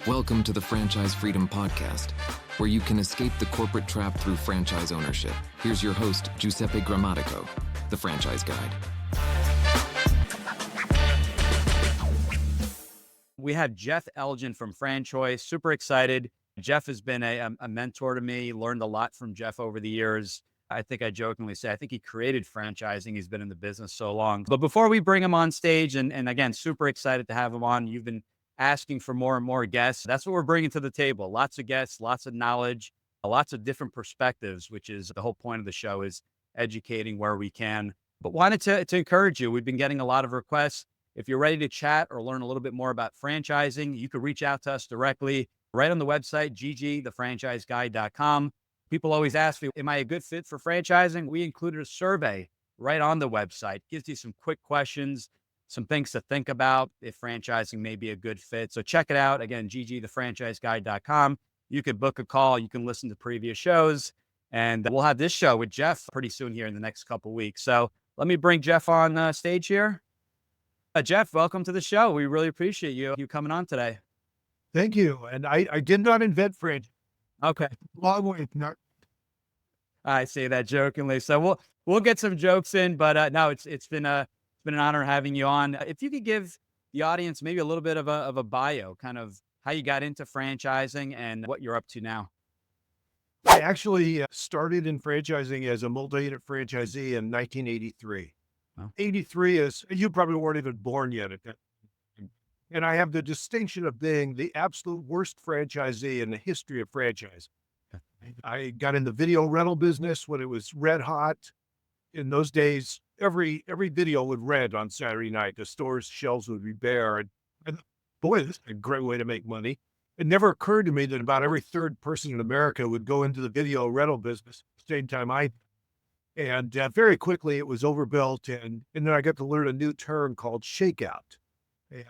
Welcome to the Franchise Freedom Podcast, where you can escape the corporate trap through franchise ownership. Here's your host, Giuseppe Grammatico, the Franchise Guide. We have Jeff Elgin from FranChoice. Super excited. Jeff has been a mentor to me, learned a lot from Jeff over the years. I think I jokingly say, I think he created franchising. He's been in the business so long. But before we bring him on stage, and again, super excited to have him on. You've been asking for more and more guests. That's what we're bringing to the table. Lots of guests, lots of knowledge, lots of different perspectives, which is the whole point of the show, is educating where we can. But wanted to encourage you. We've been getting a lot of requests. If you're ready to chat or learn a little bit more about franchising, you could reach out to us directly right on the website, ggthefranchiseguide.com. People always ask me, am I a good fit for franchising? We included a survey right on the website. Gives you some quick questions, some things to think about if franchising may be a good fit. So check it out. Again, ggthefranchiseguide.com. You could book a call. You can listen to previous shows. And we'll have this show with Jeff pretty soon here in the next couple of weeks. So let me bring Jeff on stage here. Jeff, welcome to the show. We really appreciate you coming on today. Thank you. And I did not invent French. Okay. Long way. Not. I say that jokingly. So we'll get some jokes in, but no, it's been an honor having you on. If you could give the audience maybe a little bit of a bio, kind of how you got into franchising and what you're up to now. I actually started in franchising as a multi-unit franchisee in 1983. Wow. 83 is, you probably weren't even born yet at that time. And I have the distinction of being the absolute worst franchisee in the history of franchise. I got in the video rental business when it was red hot. In those days, every video would rent on Saturday night. The store's shelves would be bare. And boy, this is a great way to make money. It never occurred to me that about every third person in America would go into the video rental business at the same time I did. And very quickly it was overbuilt. And then I got to learn a new term called shakeout,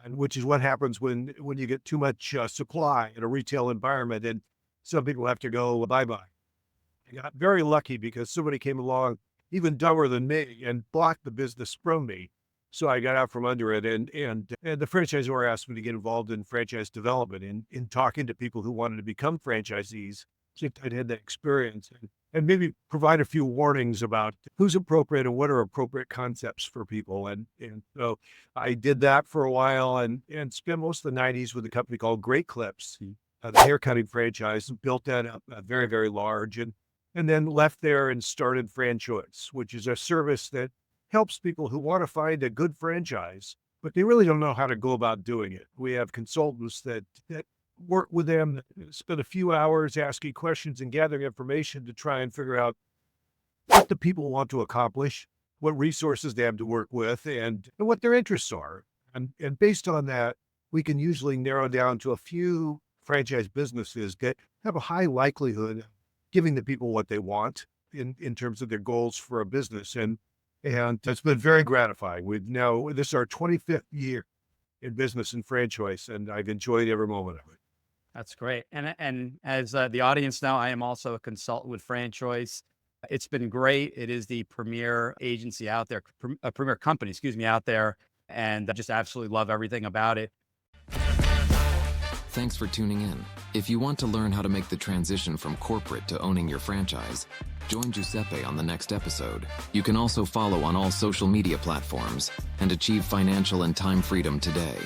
and which is what happens when you get too much supply in a retail environment and some people have to go bye-bye. I got very lucky because somebody came along even dumber than me and blocked the business from me. So I got out from under it, and the franchisor asked me to get involved in franchise development in talking to people who wanted to become franchisees. So I'd had that experience and maybe provide a few warnings about who's appropriate and what are appropriate concepts for people. And so I did that for a while and spent most of the 90s with a company called Great Clips, the haircutting franchise, and built that up very, very large. And then left there and started FranChoice, which is a service that helps people who want to find a good franchise, but they really don't know how to go about doing it. We have consultants that work with them, spend a few hours asking questions and gathering information to try and figure out what the people want to accomplish, what resources they have to work with, and what their interests are. And based on that, we can usually narrow down to a few franchise businesses that have a high likelihood of giving the people what they want in terms of their goals for a business. And it's been very gratifying. This is our 25th year in business in FranChoice, and I've enjoyed every moment of it. That's great. And as the audience know, I am also a consultant with FranChoice. It's been great. It is the premier agency out there, a premier company, out there. And I just absolutely love everything about it. Thanks for tuning in. If you want to learn how to make the transition from corporate to owning your franchise, join Giuseppe on the next episode. You can also follow on all social media platforms and achieve financial and time freedom today.